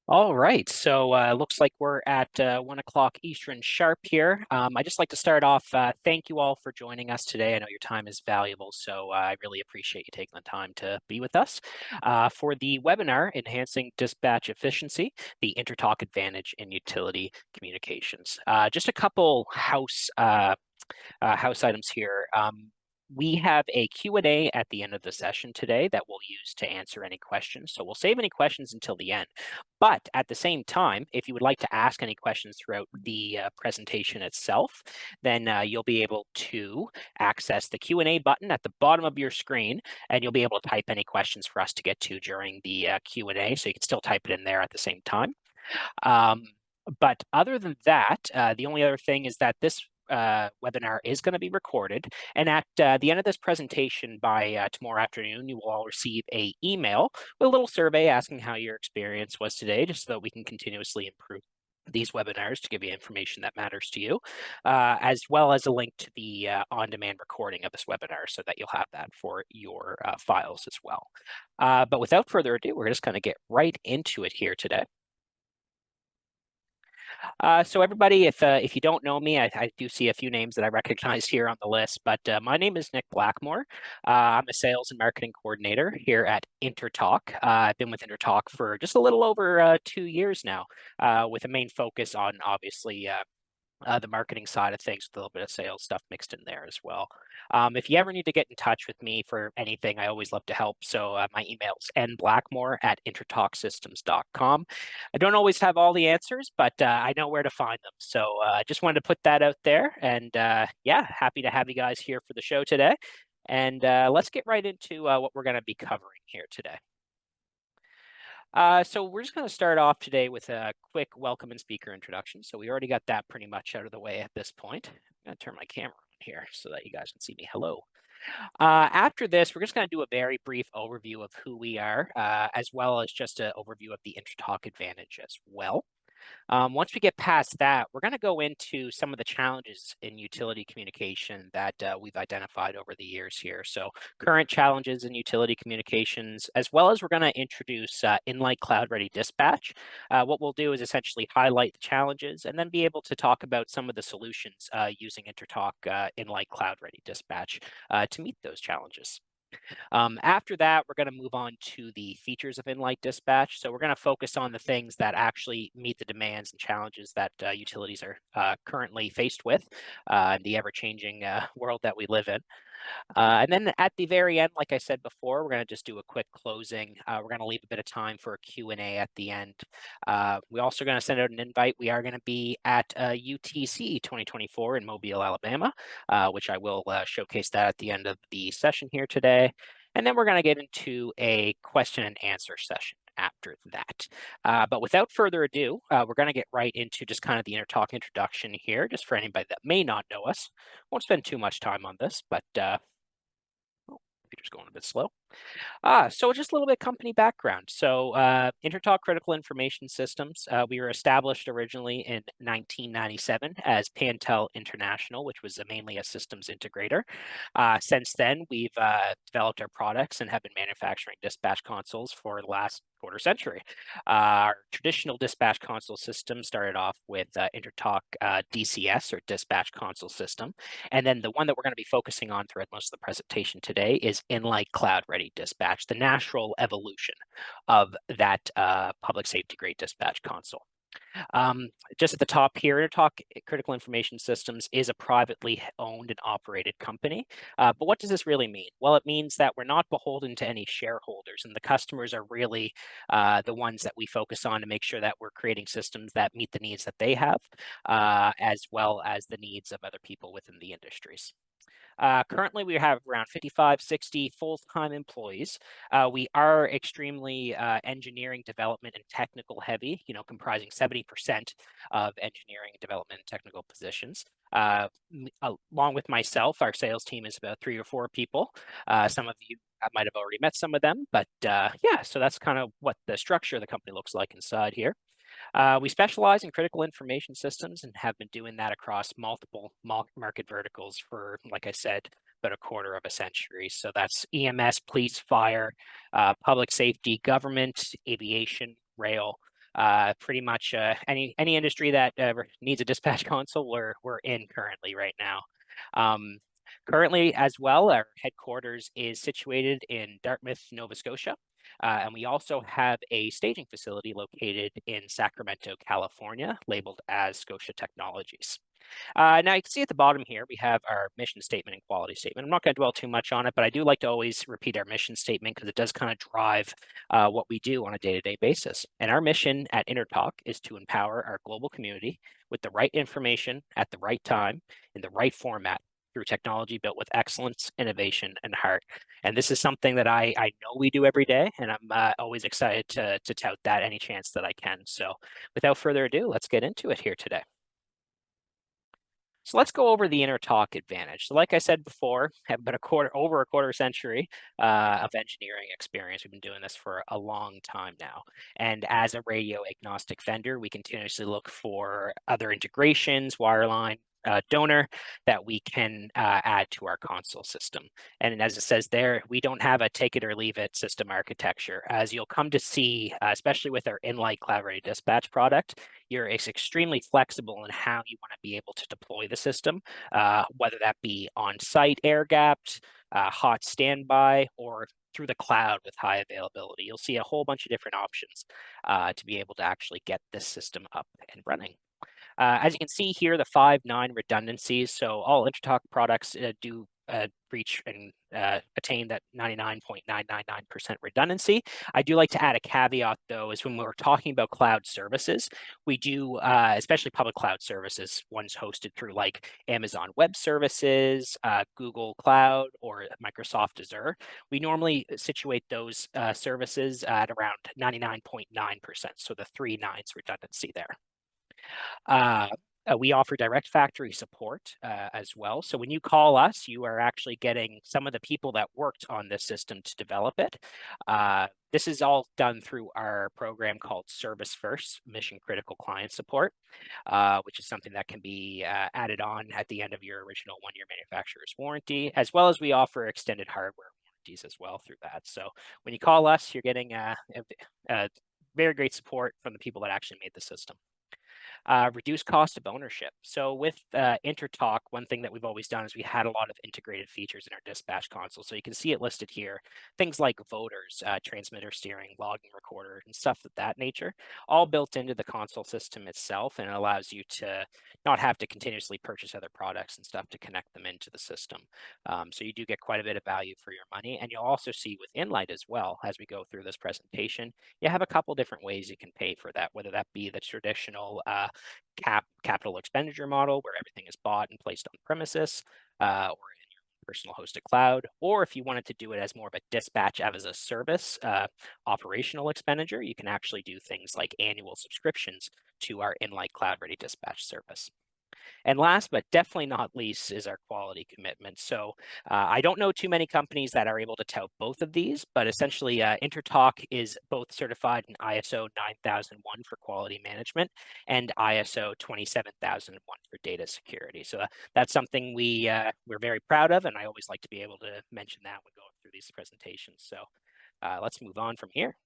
All right, so looks like we're at 1 o'clock Eastern sharp here. I just like to start off. Thank you all for joining us today. I know your time is valuable, so I really appreciate you taking the time to be with us for the webinar, Enhancing Dispatch Efficiency, the InterTalk Advantage in Utility Communications. Just a couple house items here. We have a Q&A at the end of the session today that we'll use to answer any questions. So we'll save any questions until the end. But at the same time, if you would like to ask any questions throughout the presentation itself, then you'll be able to access the Q&A button at the bottom of your screen, and you'll be able to type any questions for us to get to during the Q&A. So you can still type it in there at the same time. But other than that, the only other thing is that this webinar is going to be recorded. And at the end of this presentation by tomorrow afternoon, you will all receive an email with a little survey asking how your experience was today, just so that we can continuously improve these webinars to give you information that matters to you, as well as a link to the on-demand recording of this webinar so that you'll have that for your files as well. But without further ado, we're just going to get right into it here today. So everybody, if you don't know me, I do see a few names that I recognize here on the list, but my name is Nick Blackmore. I'm a sales and marketing coordinator here at InterTalk. I've been with InterTalk for just a little over 2 years now, with a main focus on obviously the marketing side of things, with a little bit of sales stuff mixed in there as well. If you ever need to get in touch with me for anything, I always love to help. So my email is nblackmore@intertalksystems.com. I don't always have all the answers, but I know where to find them. So I just wanted to put that out there. And yeah, happy to have you guys here for the show today. And let's get right into what we're going to be covering here today. So we're just going to start off today with a quick welcome and speaker introduction. So we already got that pretty much out of the way at this point. I'm going to turn my camera on here so that you guys can see me. Hello. After this, we're just going to do a very brief overview of who we are, as well as just an overview of the InterTalk Advantage as well. Once we get past that, we're going to go into some of the challenges in utility communication that we've identified over the years here. So current challenges in utility communications, as well as we're going to introduce Inlight Cloud Ready Dispatch. What we'll do is essentially highlight the challenges and then be able to talk about some of the solutions using InterTalk Inlight Cloud Ready Dispatch to meet those challenges. After that, we're going to move on to the features of Inlight Dispatch. So we're going to focus on the things that actually meet the demands and challenges that utilities are currently faced with in the ever-changing world that we live in. And then at the very end, like I said before, we're going to just do a quick closing. We're going to leave a bit of time for a Q&A at the end. We're also going to send out an invite. We are going to be at UTC 2024 in Mobile, Alabama, which I will showcase that at the end of the session here today. And then we're going to get into a question and answer session after that. But without further ado, we're going to get right into just kind of the InterTalk introduction here, just for anybody that may not know us. Won't spend too much time on this, but computer's going a bit slow. So just a little bit company background. So InterTalk Critical Information Systems, we were established originally in 1997 as Pantel International, which was mainly a systems integrator. Since then, we've developed our products and have been manufacturing dispatch consoles for the last quarter century. Our traditional dispatch console system started off with InterTalk DCS, or Dispatch Console System. And then the one that we're going to be focusing on throughout most of the presentation today is Inlight Cloud Ready Dispatch, the natural evolution of that public safety grade dispatch console. Just at the top here, InterTalk Critical Information Systems is a privately owned and operated company. But what does this really mean? Well, it means that we're not beholden to any shareholders, and the customers are really the ones that we focus on to make sure that we're creating systems that meet the needs that they have, as well as the needs of other people within the industries. Currently, we have around 55, 60 full-time employees. We are extremely engineering, development, and technical heavy, comprising 70% of engineering, development, and technical positions. Along with myself, our sales team is about 3 or 4 people. Some of you I might have already met some of them, but yeah, so that's kind of what the structure of the company looks like inside here. We specialize in critical information systems and have been doing that across multiple market verticals for, like I said, about a quarter of a century. So that's EMS, police, fire, public safety, government, aviation, rail, Pretty much any industry that needs a dispatch console, we're in currently right now. Currently, as well, our headquarters is situated in Dartmouth, Nova Scotia. And we also have a staging facility located in Sacramento, California, labeled as Scotia Technologies. Now you can see at the bottom here, we have our mission statement and quality statement. I'm not going to dwell too much on it, but I do like to always repeat our mission statement because it does kind of drive what we do on a day-to-day basis. And our mission at InterTalk is to empower our global community with the right information at the right time in the right format through technology built with excellence, innovation, and heart. And this is something that I know we do every day, and I'm always excited to tout that any chance that I can. So without further ado, let's get into it here today. So let's go over the InterTalk advantage. So like I said before, have been over a quarter century of engineering experience. We've been doing this for a long time now. And as a radio agnostic vendor, we continuously look for other integrations, wireline, donor that we can add to our console system. And as it says there, we don't have a take it or leave it system architecture. As you'll come to see, especially with our Inlight Cloud Ready Dispatch product, it's extremely flexible in how you want to be able to deploy the system, whether that be on-site air-gapped, hot standby, or through the cloud with high availability. You'll see a whole bunch of different options to be able to actually get this system up and running. As you can see here, the 5.9 redundancies. So all InterTalk products do reach and attain that 99.999% redundancy. I do like to add a caveat, though, is when we're talking about cloud services, we do, especially public cloud services, ones hosted through like Amazon Web Services, Google Cloud, or Microsoft Azure. We normally situate those services at around 99.9%, so the 3 nines redundancy there. We offer direct factory support as well. So when you call us, you are actually getting some of the people that worked on this system to develop it. This is all done through our program called Service First Mission Critical Client Support, which is something that can be added on at the end of your original 1-year manufacturer's warranty, as well as we offer extended hardware warranties as well through that. So when you call us, you're getting very great support from the people that actually made the system. Reduce cost of ownership. So with InterTalk, one thing that we've always done is we had a lot of integrated features in our dispatch console. So you can see it listed here, things like voters, transmitter steering, logging recorder, and stuff of that nature, all built into the console system itself, and it allows you to not have to continuously purchase other products and stuff to connect them into the system. So you do get quite a bit of value for your money. And you'll also see with Inlight as well, as we go through this presentation, you have a couple different ways you can pay for that, whether that be the traditional capital expenditure model where everything is bought and placed on premises, or in your personal hosted cloud, or if you wanted to do it as more of a dispatch as a service operational expenditure, you can actually do things like annual subscriptions to our Inlight Cloud Ready Dispatch service. And last, but definitely not least, is our quality commitment. So I don't know too many companies that are able to tout both of these, but essentially InterTalk is both certified in ISO 9001 for quality management and ISO 27001 for data security. So that's something we're very proud of, and I always like to be able to mention that when going through these presentations. So let's move on from here.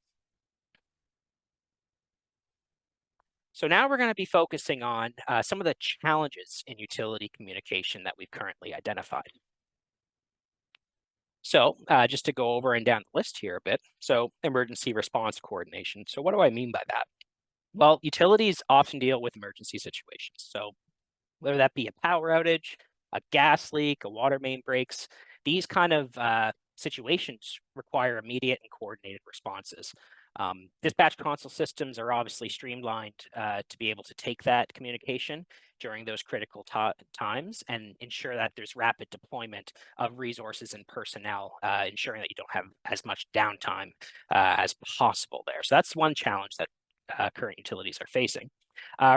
So now we're going to be focusing on some of the challenges in utility communication that we've currently identified. So just to go over and down the list here a bit, so emergency response coordination. So what do I mean by that? Well, utilities often deal with emergency situations. So whether that be a power outage, a gas leak, a water main breaks, these kind of situations require immediate and coordinated responses. Dispatch console systems are obviously streamlined to be able to take that communication during those critical times and ensure that there's rapid deployment of resources and personnel, ensuring that you don't have as much downtime as possible there. So that's one challenge that current utilities are facing.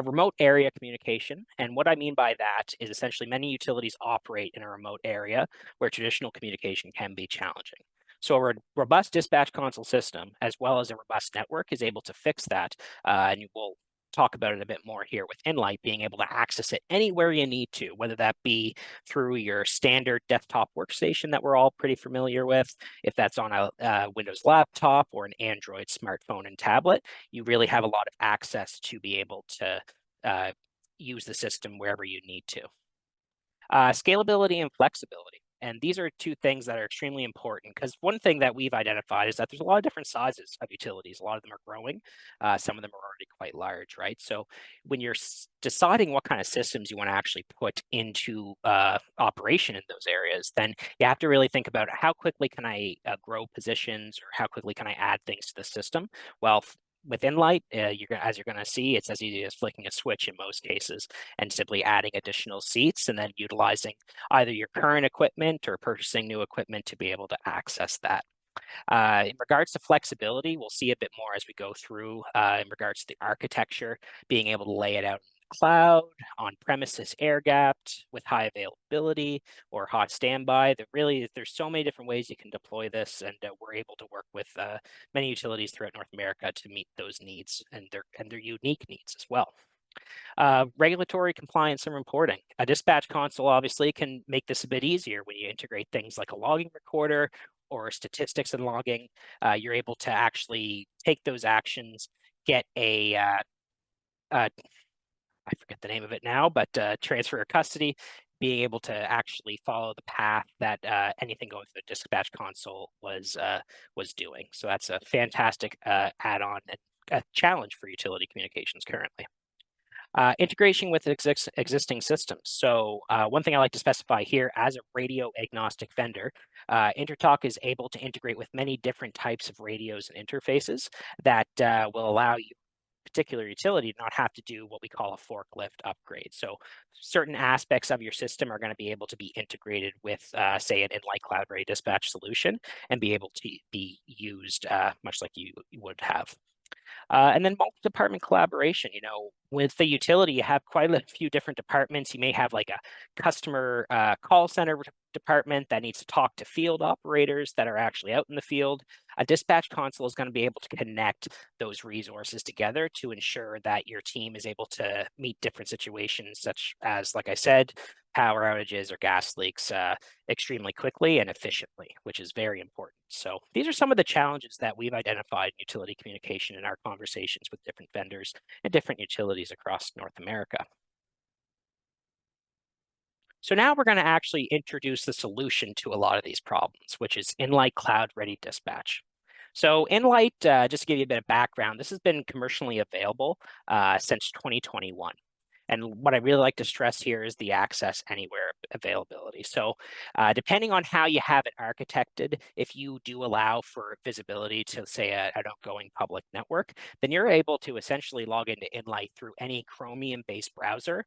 Remote area communication. And what I mean by that is essentially many utilities operate in a remote area where traditional communication can be challenging. So a robust dispatch console system, as well as a robust network, is able to fix that, and you will talk about it a bit more here with Inlight, being able to access it anywhere you need to, whether that be through your standard desktop workstation that we're all pretty familiar with, if that's on a Windows laptop or an Android smartphone and tablet, you really have a lot of access to be able to use the system wherever you need to. Scalability and flexibility. And these are two things that are extremely important, because one thing that we've identified is that there's a lot of different sizes of utilities. A lot of them are growing. Some of them are already quite large, right? So when you're deciding what kind of systems you want to actually put into operation in those areas, then you have to really think about how quickly can I grow positions, or how quickly can I add things to the system? Well, with Inlight, as you're going to see, it's as easy as flicking a switch in most cases and simply adding additional seats and then utilizing either your current equipment or purchasing new equipment to be able to access that. In regards to flexibility, we'll see a bit more as we go through in regards to the architecture, being able to lay it out in the cloud, on-premises air-gapped with high availability or hot standby. There's so many different ways you can deploy this, and we're able to work with many utilities throughout North America to meet those needs and their unique needs as well. Regulatory compliance and reporting. A dispatch console obviously can make this a bit easier when you integrate things like a logging recorder or statistics and logging. You're able to actually take those actions, get I forget the name of it now, but transfer of custody, being able to actually follow the path that anything going through the dispatch console was doing. So that's a fantastic add-on and a challenge for utility communications currently. Integration with existing systems. So one thing I like to specify here, as a radio agnostic vendor, InterTalk is able to integrate with many different types of radios and interfaces that will allow you, particular utility, to not have to do what we call a forklift upgrade. So certain aspects of your system are going to be able to be integrated with, say, an Inlight Cloud Radio Dispatch solution and be able to be used much like you would have. And then multi-department collaboration. With the utility, you have quite a few different departments. You may have like a customer call center department that needs to talk to field operators that are actually out in the field. A dispatch console is going to be able to connect those resources together to ensure that your team is able to meet different situations, such as, like I said, power outages or gas leaks extremely quickly and efficiently, which is very important. So these are some of the challenges that we've identified in utility communication in our conversations with different vendors and different utilities across North America. So now we're going to actually introduce the solution to a lot of these problems, which is Inlight Cloud Ready Dispatch. So Inlight, just to give you a bit of background, this has been commercially available since 2021. And what I really like to stress here is the access anywhere availability. So depending on how you have it architected, if you do allow for visibility to, say, an outgoing public network, then you're able to essentially log into Inlight through any Chromium-based browser,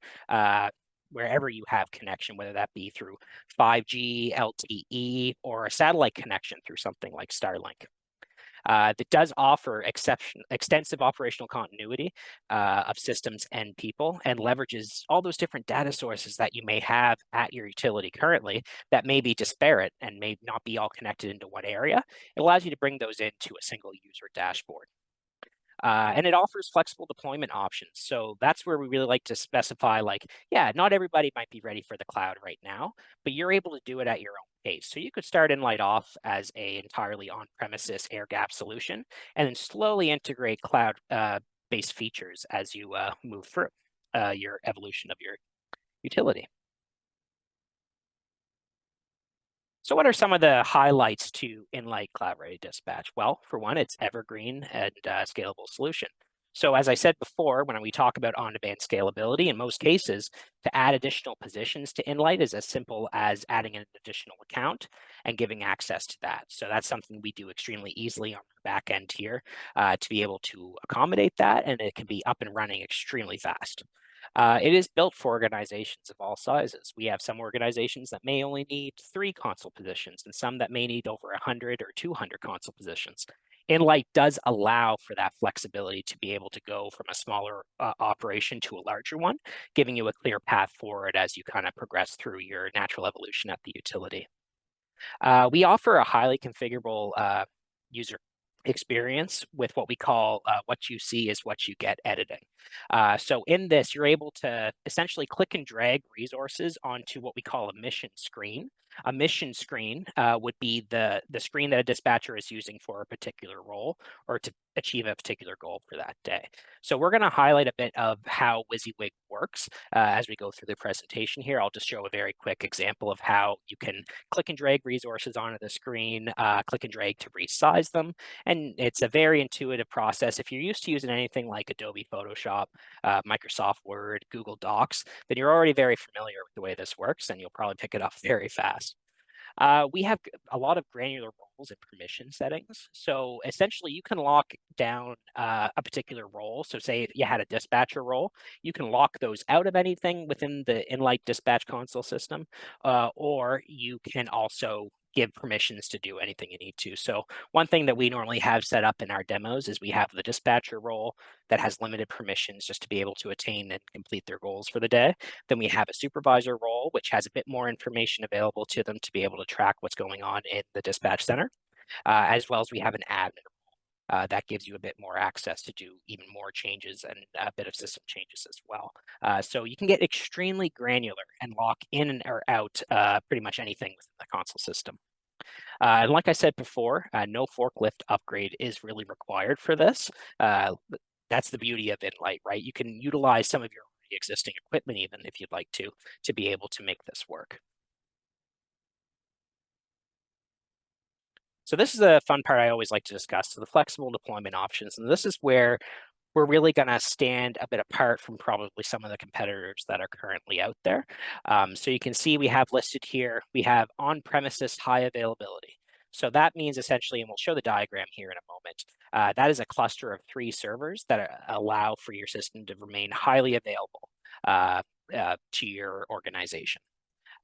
wherever you have connection, whether that be through 5G, LTE, or a satellite connection through something like Starlink. That does offer extensive operational continuity of systems and people, and leverages all those different data sources that you may have at your utility currently that may be disparate and may not be all connected into one area. It allows you to bring those into a single user dashboard. And it offers flexible deployment options. So that's where we really like to specify, like, yeah, not everybody might be ready for the cloud right now, but you're able to do it at your own pace. So you could start Inlight off as a entirely on-premises air-gapped solution, and then slowly integrate cloud-based features as you move through your evolution of your utility. So what are some of the highlights to Inlight Cloud Ready Dispatch? Well, for one, it's evergreen and scalable solution. So as I said before, when we talk about on-demand scalability, in most cases, to add additional positions to Inlight is as simple as adding an additional account and giving access to that. So that's something we do extremely easily on the back end here to be able to accommodate that, and it can be up and running extremely fast. It is built for organizations of all sizes. We have some organizations that may only need 3 console positions and some that may need over 100 or 200 console positions. Inlight does allow for that flexibility to be able to go from a smaller operation to a larger one, giving you a clear path forward as you kind of progress through your natural evolution at the utility. We offer a highly configurable user experience with what we call what you see is what you get editing. So in this, you're able to essentially click and drag resources onto what we call a mission screen. A mission screen would be the screen that a dispatcher is using for a particular role or to achieve a particular goal for that day. So we're going to highlight a bit of how WYSIWYG works as we go through the presentation here. I'll just show a very quick example of how you can click and drag resources onto the screen, click and drag to resize them, and it's a very intuitive process. If you're used to using anything like Adobe Photoshop, Microsoft Word, Google Docs, then you're already very familiar with the way this works, and you'll probably pick it up very fast. We have a lot of granular roles and permission settings. So essentially, you can lock down a particular role. So say if you had a dispatcher role, you can lock those out of anything within the Inlight dispatch console system, or you can also give permissions to do anything you need to. So one thing that we normally have set up in our demos is we have the dispatcher role that has limited permissions just to be able to attain and complete their goals for the day. Then we have a supervisor role, which has a bit more information available to them to be able to track what's going on in the dispatch center, as well as we have an admin that gives you a bit more access to do even more changes and a bit of system changes as well. So you can get extremely granular and lock in or out pretty much anything within the console system. And like I said before, no forklift upgrade is really required for this. That's the beauty of Inlight, right? You can utilize some of your existing equipment even if you'd like to be able to make this work. So this is the fun part I always like to discuss, so the flexible deployment options. And this is where we're really going to stand a bit apart from probably some of the competitors that are currently out there. So you can see we have listed here, we have on-premises high availability. So that means essentially, and we'll show the diagram here in a moment, that is a cluster of 3 servers that allow for your system to remain highly available to your organization.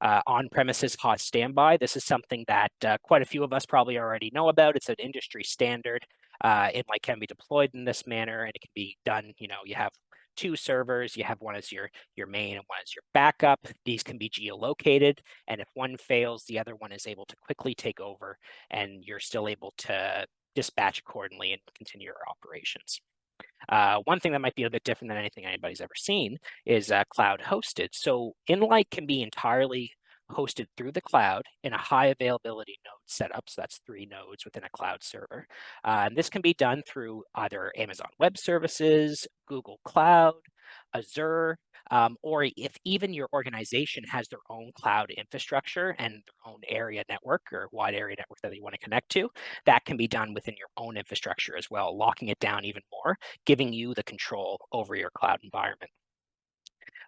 On-premises hot standby. This is something that quite a few of us probably already know about. It's an industry standard. It can be deployed in this manner, and it can be done. You have 2 servers. You have one as your main and one as your backup. These can be geolocated, and if one fails, the other one is able to quickly take over, and you're still able to dispatch accordingly and continue your operations. One thing that might be a bit different than anything anybody's ever seen is cloud hosted. So Inlight can be entirely hosted through the cloud in a high availability node setup. So that's 3 nodes within a cloud server. And this can be done through either Amazon Web Services, Google Cloud, Azure, or if even your organization has their own cloud infrastructure and their own area network or wide area network that you want to connect to, that can be done within your own infrastructure as well, locking it down even more, giving you the control over your cloud environment.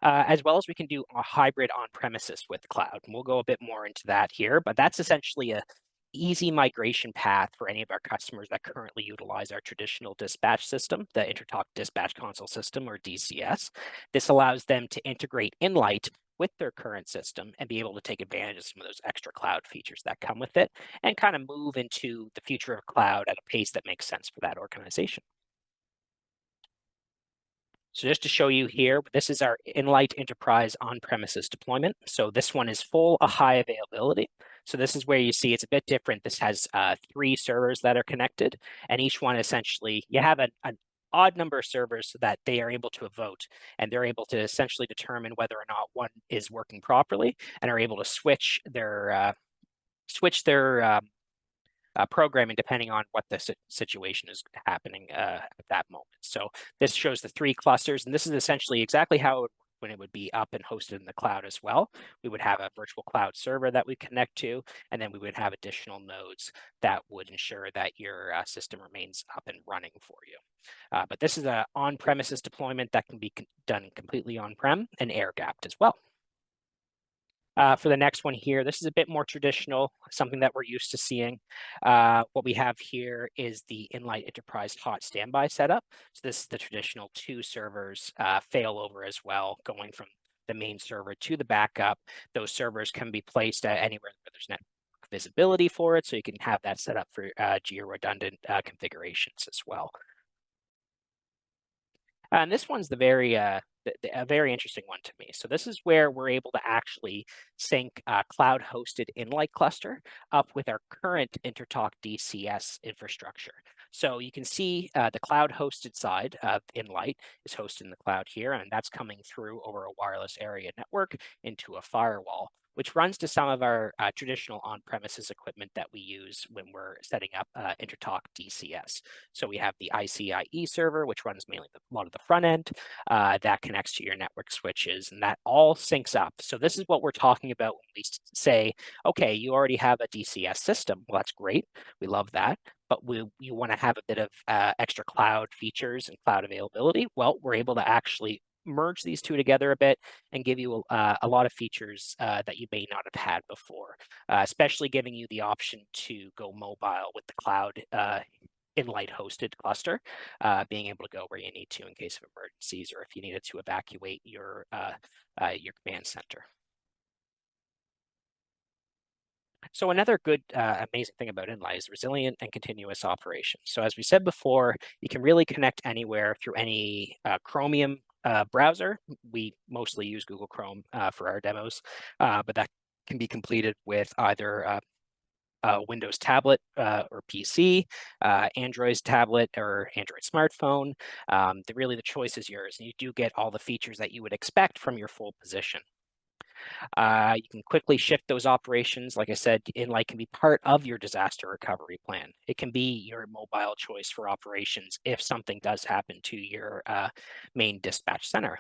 As well as we can do a hybrid on-premises with the cloud. And we'll go a bit more into that here, but that's essentially a easy migration path for any of our customers that currently utilize our traditional dispatch system, the InterTalk Dispatch Console System, or DCS. This allows them to integrate Inlight with their current system and be able to take advantage of some of those extra cloud features that come with it and kind of move into the future of cloud at a pace that makes sense for that organization. So just to show you here, this is our Inlight Enterprise on-premises deployment. So this one is full of high availability. So this is where you see it's a bit different. This has 3 servers that are connected, and each one essentially, you have an odd number of servers so that they are able to vote, and they're able to essentially determine whether or not one is working properly and are able to switch their programming depending on what the situation is happening at that moment. So this shows the 3 clusters, and this is essentially exactly how it would work when it would be up and hosted in the cloud as well. We would have a virtual cloud server that we connect to, and then we would have additional nodes that would ensure that your system remains up and running for you. But this is an on-premises deployment that can be done completely on-prem and air-gapped as well. For the next one here, this is a bit more traditional, something that we're used to seeing. What we have here is the Inlight Enterprise Hot Standby setup. So this is the traditional 2 servers failover as well, going from the main server to the backup. Those servers can be placed anywhere where there's network visibility for it, so you can have that set up for geo-redundant configurations as well. And this one's a very interesting one to me. So this is where we're able to actually sync cloud-hosted Inlight cluster up with our current InterTalk DCS infrastructure. So you can see the cloud-hosted side of Inlight is hosted in the cloud here, and that's coming through over a wireless area network into a firewall, which runs to some of our traditional on-premises equipment that we use when we're setting up InterTalk DCS. So we have the ICIE server, which runs mainly a lot of the front end, that connects to your network switches, and that all syncs up. So this is what we're talking about when we say, okay, you already have a DCS system. Well, that's great. We love that. But you want to have a bit of extra cloud features and cloud availability. Well, we're able to actually merge these two together a bit and give you a lot of features that you may not have had before, especially giving you the option to go mobile with the cloud Inlight hosted cluster, being able to go where you need to in case of emergencies or if you needed to evacuate your command center. So another good, amazing thing about Inlight is resilient and continuous operation. So as we said before, you can really connect anywhere through any Chromium browser. We mostly use Google Chrome for our demos, but that can be completed with either Windows tablet or PC, Android's tablet or Android smartphone. Really, the choice is yours, and you do get all the features that you would expect from your full position. You can quickly shift those operations. Like I said, Inlight can be part of your disaster recovery plan. It can be your mobile choice for operations if something does happen to your main dispatch center.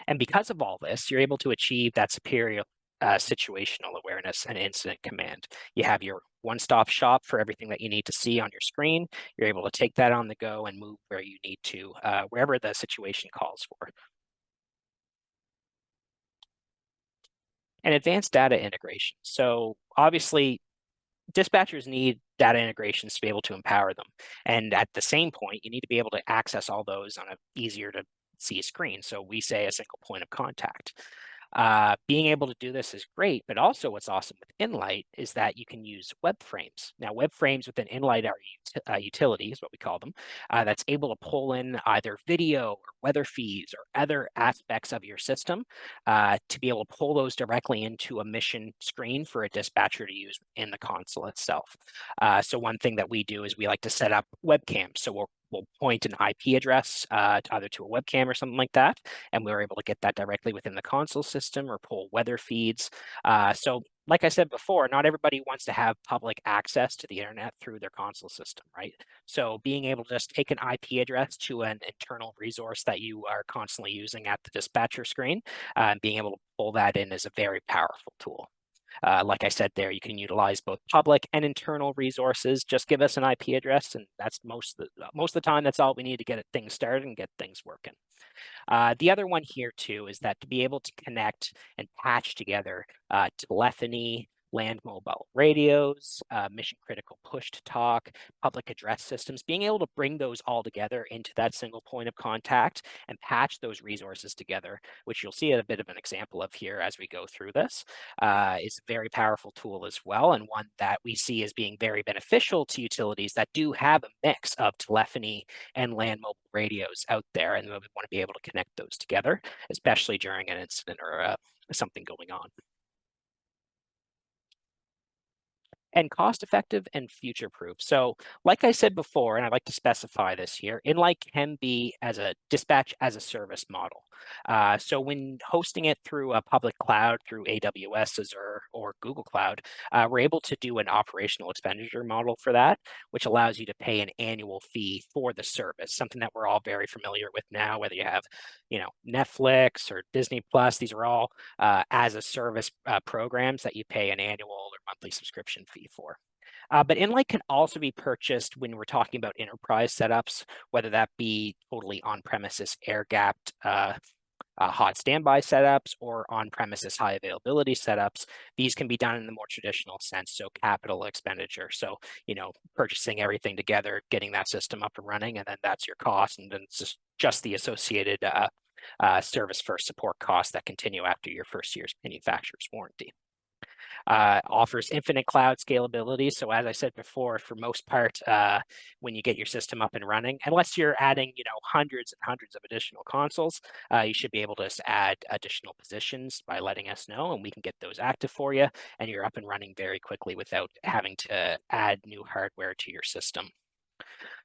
And because of all this, you're able to achieve that superior situational awareness and incident command. You have your one-stop shop for everything that you need to see on your screen. You're able to take that on the go and move where you need to, wherever the situation calls for. And advanced data integration. So obviously, dispatchers need data integrations to be able to empower them. And at the same point, you need to be able to access all those on an easier to see screen. So we say a single point of contact. Being able to do this is great, but also what's awesome with Inlight is that you can use web frames. Now, web frames within Inlight are utility, is what we call them, that's able to pull in either video or weather feeds or other aspects of your system to be able to pull those directly into a mission screen for a dispatcher to use in the console itself. So one thing that we do is we like to set up webcams. So we'll point an IP address either to a webcam or something like that, and we're able to get that directly within the console system or pull weather feeds. So like I said before, not everybody wants to have public access to the internet through their console system, right? So being able to just take an IP address to an internal resource that you are constantly using at the dispatcher screen, and being able to pull that in is a very powerful tool. Like I said there, you can utilize both public and internal resources. Just give us an IP address, and that's most of the time, that's all we need to get things started and get things working. The other one here too is that to be able to connect and patch together telephony, land mobile radios, mission critical push to talk, public address systems, being able to bring those all together into that single point of contact and patch those resources together, which you'll see a bit of an example of here as we go through this, is a very powerful tool as well, and one that we see as being very beneficial to utilities that do have a mix of telephony and land mobile radios out there, and we want to be able to connect those together, especially during an incident or something going on. And cost-effective and future-proof. So like I said before, and I'd like to specify this here, Inlight can be as a dispatch as a service model. So when hosting it through a public cloud, through AWS, Azure, or Google Cloud, we're able to do an operational expenditure model for that, which allows you to pay an annual fee for the service, something that we're all very familiar with now, whether you have, Netflix or Disney Plus. These are all as a service programs that you pay an annual or monthly subscription fee for. But Inlight can also be purchased when we're talking about enterprise setups, whether that be totally on-premises air-gapped hot standby setups or on-premises high availability setups. These can be done in the more traditional sense, so capital expenditure. So, purchasing everything together, getting that system up and running, and then that's your cost, and then it's just the associated service first support costs that continue after your first year's manufacturer's warranty. offers infinite cloud scalability. So as I said before, for most part, when you get your system up and running, unless you're adding, hundreds and hundreds of additional consoles, you should be able to just add additional positions by letting us know, and we can get those active for you, and you're up and running very quickly without having to add new hardware to your system.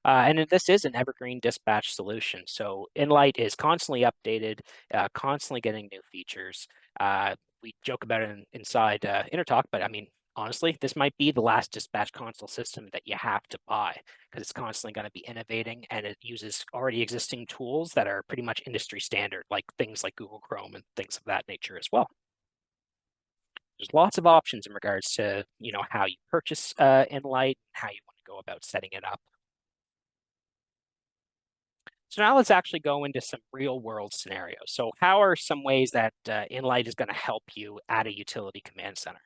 And this is an evergreen dispatch solution. So Inlight is constantly updated, constantly getting new features. We joke about it inside InterTalk, but I mean, honestly, this might be the last dispatch console system that you have to buy because it's constantly going to be innovating, and it uses already existing tools that are pretty much industry standard, like things like Google Chrome and things of that nature as well. There's lots of options in regards to how you purchase Inlight, how you want to go about setting it up. So now let's actually go into some real world scenarios. So how are some ways that Inlight is going to help you at a utility command center?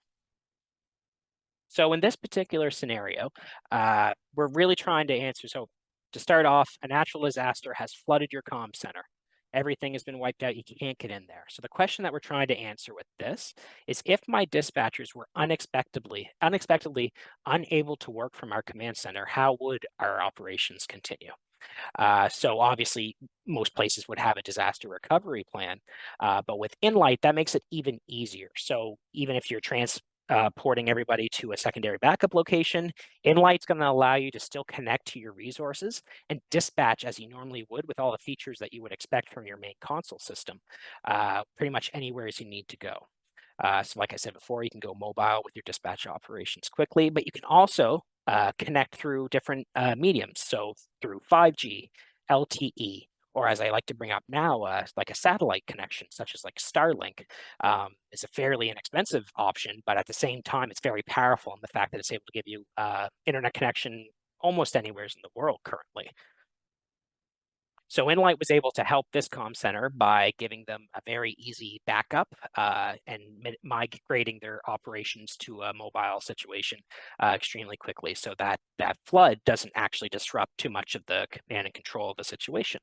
So in this particular scenario, we're really trying to answer. So to start off, a natural disaster has flooded your comm center. Everything has been wiped out. You can't get in there. So the question that we're trying to answer with this is, if my dispatchers were unexpectedly unable to work from our command center, how would our operations continue? So obviously, most places would have a disaster recovery plan, but with Inlight, that makes it even easier. So even if you're transporting everybody to a secondary backup location, Inlight's going to allow you to still connect to your resources and dispatch as you normally would with all the features that you would expect from your main console system, pretty much anywhere as you need to go. So like I said before, you can go mobile with your dispatch operations quickly, but you can also connect through different mediums. So through 5G, LTE, or as I like to bring up now, like a satellite connection, such as like Starlink, is a fairly inexpensive option, but at the same time, it's very powerful in the fact that it's able to give you internet connection almost anywhere in the world currently. So Inlight was able to help this comm center by giving them a very easy backup and migrating their operations to a mobile situation extremely quickly, so that flood doesn't actually disrupt too much of the command and control of the situation.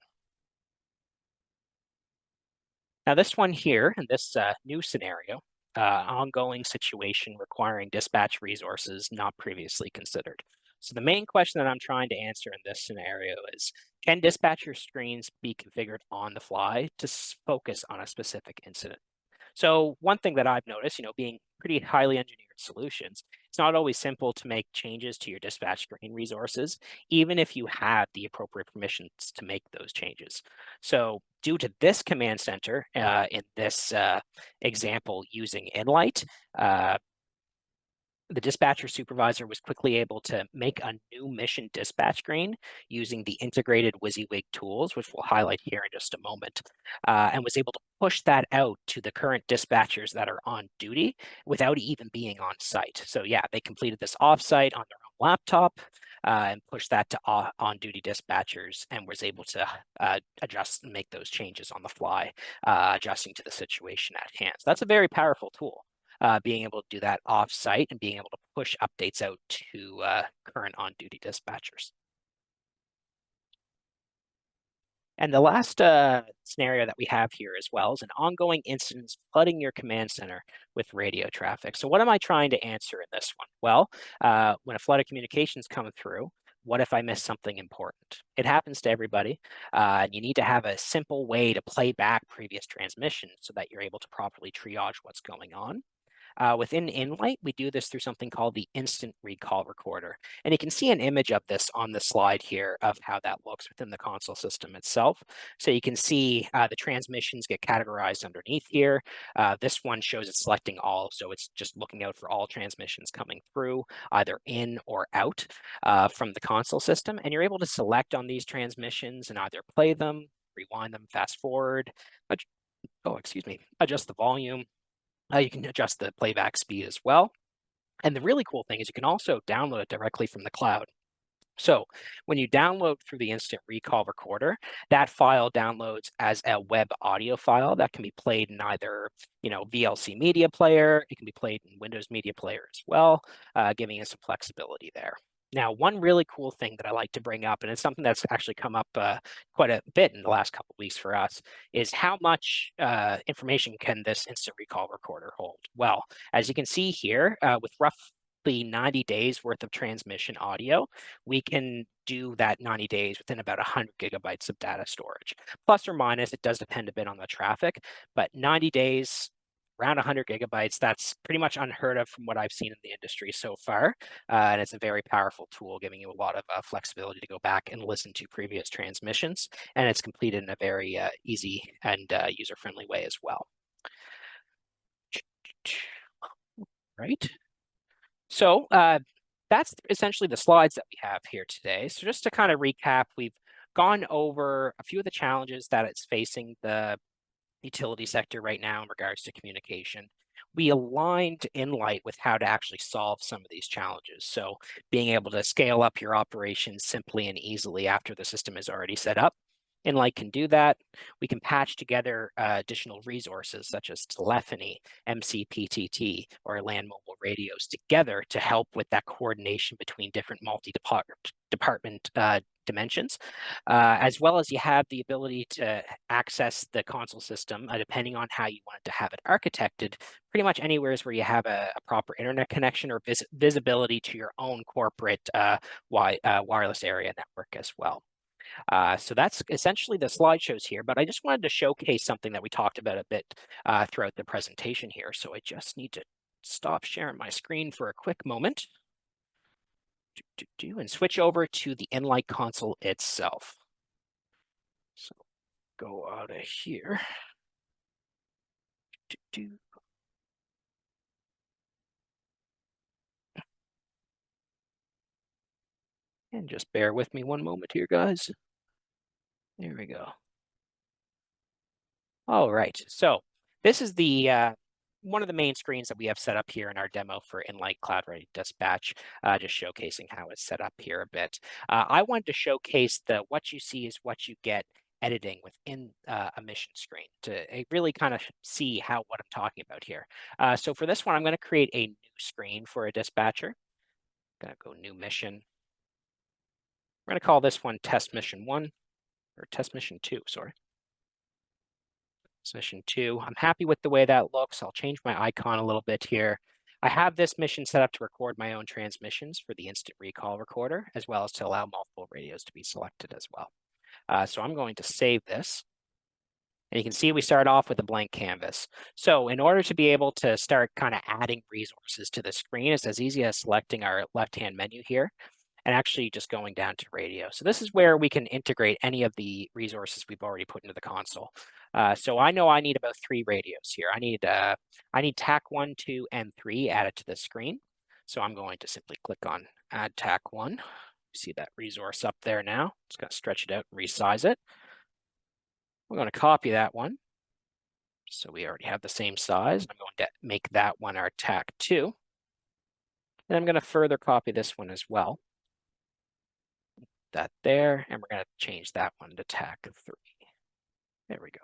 Now this one here, in this new scenario, ongoing situation requiring dispatch resources not previously considered. So the main question that I'm trying to answer in this scenario is, can dispatcher screens be configured on the fly to focus on a specific incident? So one thing that I've noticed, being pretty highly engineered solutions, it's not always simple to make changes to your dispatch screen resources, even if you have the appropriate permissions to make those changes. So due to this command center, in this example using Inlight, the dispatcher supervisor was quickly able to make a new mission dispatch screen using the integrated WYSIWYG tools, which we'll highlight here in just a moment, and was able to push that out to the current dispatchers that are on duty without even being on site. So yeah, they completed this offsite on their own laptop and pushed that to on-duty dispatchers, and was able to adjust and make those changes on the fly, adjusting to the situation at hand. So that's a very powerful tool. Being able to do that off-site and being able to push updates out to current on-duty dispatchers. And the last scenario that we have here as well is an ongoing incident flooding your command center with radio traffic. So what am I trying to answer in this one? Well, when a flood of communications come through, what if I miss something important? It happens to everybody, and you need to have a simple way to play back previous transmissions so that you're able to properly triage what's going on. Within Inlight, we do this through something called the Instant Recall Recorder. And you can see an image of this on the slide here of how that looks within the console system itself. So you can see the transmissions get categorized underneath here. This one shows it selecting all, so it's just looking out for all transmissions coming through, either in or out from the console system. And you're able to select on these transmissions and either play them, rewind them, fast forward, adjust the volume. You can adjust the playback speed as well. And the really cool thing is you can also download it directly from the cloud. So when you download through the Instant Recall Recorder, that file downloads as a web audio file that can be played in either, VLC Media Player. It can be played in Windows Media Player as well, giving you some flexibility there. Now, one really cool thing that I like to bring up, and it's something that's actually come up quite a bit in the last couple of weeks for us, is how much information can this instant recall recorder hold? Well, as you can see here, with roughly 90 days worth of transmission audio, we can do that 90 days within about 100 gigabytes of data storage. Plus or minus, it does depend a bit on the traffic, but 90 days, around 100 gigabytes, that's pretty much unheard of from what I've seen in the industry so far. And it's a very powerful tool, giving you a lot of flexibility to go back and listen to previous transmissions. And it's completed in a very easy and user-friendly way as well. Right. So that's essentially the slides that we have here today. So just to kind of recap, we've gone over a few of the challenges that it's facing the utility sector right now in regards to communication. We aligned Inlight with how to actually solve some of these challenges. So being able to scale up your operations simply and easily after the system is already set up. Inlight can do that. We can patch together additional resources such as telephony, MCPTT, or land mobile radios together to help with that coordination between different multi-department dimensions, as well as you have the ability to access the console system depending on how you want to have it architected, pretty much anywhere where you have a proper internet connection or visibility to your own corporate wireless area network as well. So that's essentially the slideshows here, but I just wanted to showcase something that we talked about a bit throughout the presentation here. So I just need to stop sharing my screen for a quick moment and switch over to the Inlight console itself. So go out of here. And just bear with me one moment here, guys. There we go. All right, so this is the one of the main screens that we have set up here in our demo for Inlight Cloud Ready Dispatch, just showcasing how it's set up here a bit. I wanted to showcase the what you see is what you get editing within a mission screen to really kind of see what I'm talking about here. So for this one, I'm going to create a new screen for a dispatcher. I'm going to go new mission. We're going to call this one Test Mission 1, or Test Mission 2, sorry. Mission 2. I'm happy with the way that looks. I'll change my icon a little bit here. I have this mission set up to record my own transmissions for the instant recall recorder, as well as to allow multiple radios to be selected as well. So I'm going to save this. And you can see we start off with a blank canvas. So in order to be able to start kind of adding resources to the screen, it's as easy as selecting our left-hand menu here and actually just going down to radio. So this is where we can integrate any of the resources we've already put into the console. So I know I need about 3 radios here. I need TAC 1, 2, and 3 added to the screen. So I'm going to simply click on Add TAC 1. You see that resource up there now. Just going to stretch it out and resize it. We're going to copy that one. So we already have the same size. I'm going to make that one our TAC 2. And I'm going to further copy this one as well. That there, and we're going to change that one to TAC 3. There we go.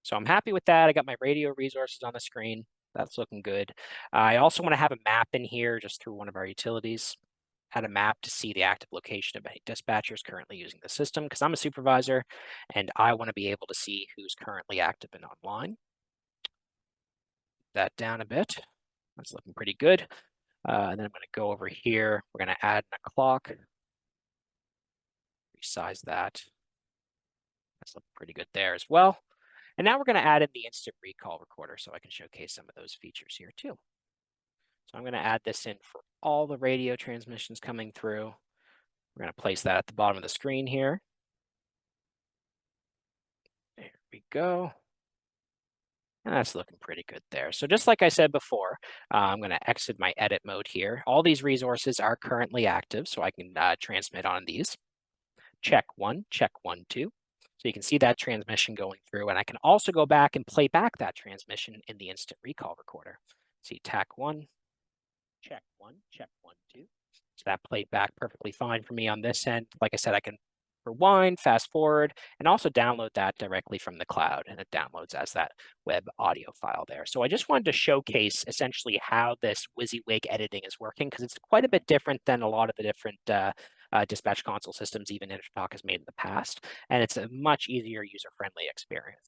So I'm happy with that. I got my radio resources on the screen. That's looking good. I also want to have a map in here just through one of our utilities. Add a map to see the active location of any dispatchers currently using the system, because I'm a supervisor and I want to be able to see who's currently active and online. That down a bit. That's looking pretty good. And then I'm going to go over here. We're going to add a clock. Resize that. That's looking pretty good there as well. And now we're going to add in the instant recall recorder so I can showcase some of those features here too. So I'm going to add this in for all the radio transmissions coming through. We're going to place that at the bottom of the screen here. There we go. And that's looking pretty good there. So just like I said before, I'm going to exit my edit mode here. All these resources are currently active, so I can transmit on these. Check 1, 2. So you can see that transmission going through, and I can also go back and play back that transmission in the instant recall recorder. See TAC 1, check 1, 2. So that played back perfectly fine for me on this end. Like I said, I can rewind, fast forward, and also download that directly from the cloud, and it downloads as that web audio file there. So I just wanted to showcase essentially how this WYSIWYG editing is working, because it's quite a bit different than a lot of the different dispatch console systems even InterTalk has made in the past, and it's a much easier user-friendly experience.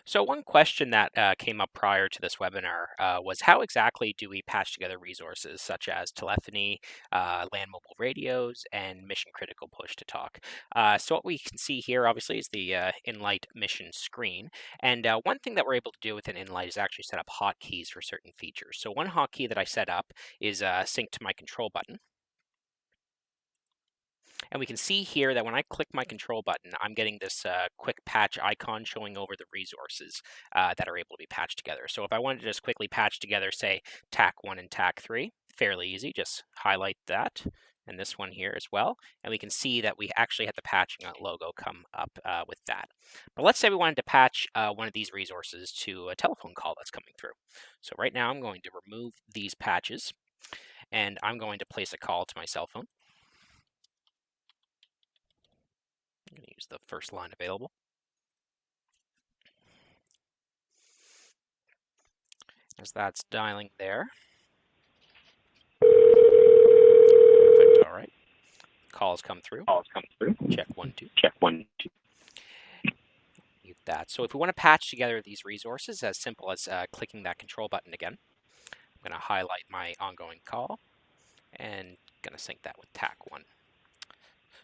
So one question that came up prior to this webinar was how exactly do we patch together resources such as telephony, land mobile radios, and mission critical push to talk? So what we can see here obviously is the Inlight mission screen. And one thing that we're able to do within Inlight is actually set up hotkeys for certain features. So one hotkey that I set up is sync to my control button. And we can see here that when I click my control button, I'm getting this quick patch icon showing over the resources that are able to be patched together. So if I wanted to just quickly patch together, say, TAC 1 and TAC 3, fairly easy, just highlight that, and this one here as well. And we can see that we actually had the patching logo come up with that. But let's say we wanted to patch one of these resources to a telephone call that's coming through. So right now I'm going to remove these patches, and I'm going to place a call to my cell phone. I'm going to use the first line available. As that's dialing there. Perfect, all right. Calls come through. Check 1, 2. Mute that. So if we want to patch together these resources, as simple as clicking that control button again, I'm going to highlight my ongoing call and going to sync that with TAC 1.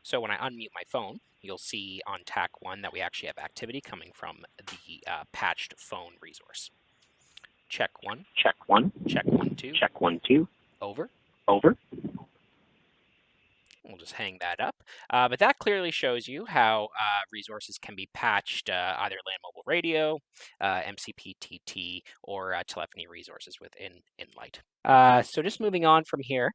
So when I unmute my phone, you'll see on TAC 1 that we actually have activity coming from the patched phone resource. Check 1. Check 1. Check 1, 2. Check 1, 2. Over. We'll just hang that up. But that clearly shows you how resources can be patched, either land mobile radio, MCPTT, or telephony resources within Inlight. So just moving on from here.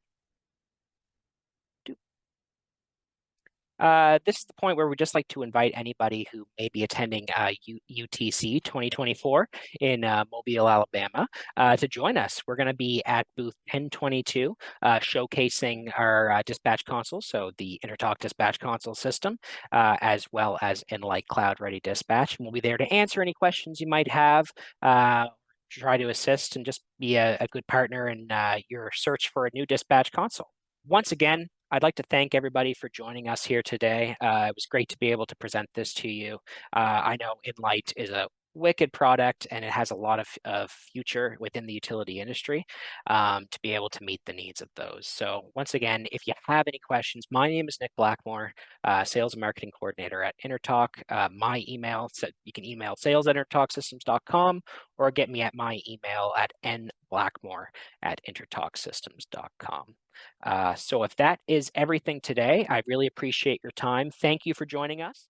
This is the point where we'd just like to invite anybody who may be attending UTC 2024 in Mobile, Alabama, to join us. We're going to be at booth 1022, showcasing our dispatch console, so the InterTalk dispatch console system, as well as Inlight Cloud Ready Dispatch. And we'll be there to answer any questions you might have, try to assist, and just be a good partner in your search for a new dispatch console. Once again, I'd like to thank everybody for joining us here today. It was great to be able to present this to you. I know Inlight is a wicked product, and it has a lot of future within the utility industry to be able to meet the needs of those. So once again, if you have any questions, my name is Nick Blackmore, Sales and Marketing Coordinator at InterTalk. My email, so you can email sales@intertalksystems.com or get me at my email at nblackmore@intertalksystems.com. So if that is everything today, I really appreciate your time. Thank you for joining us.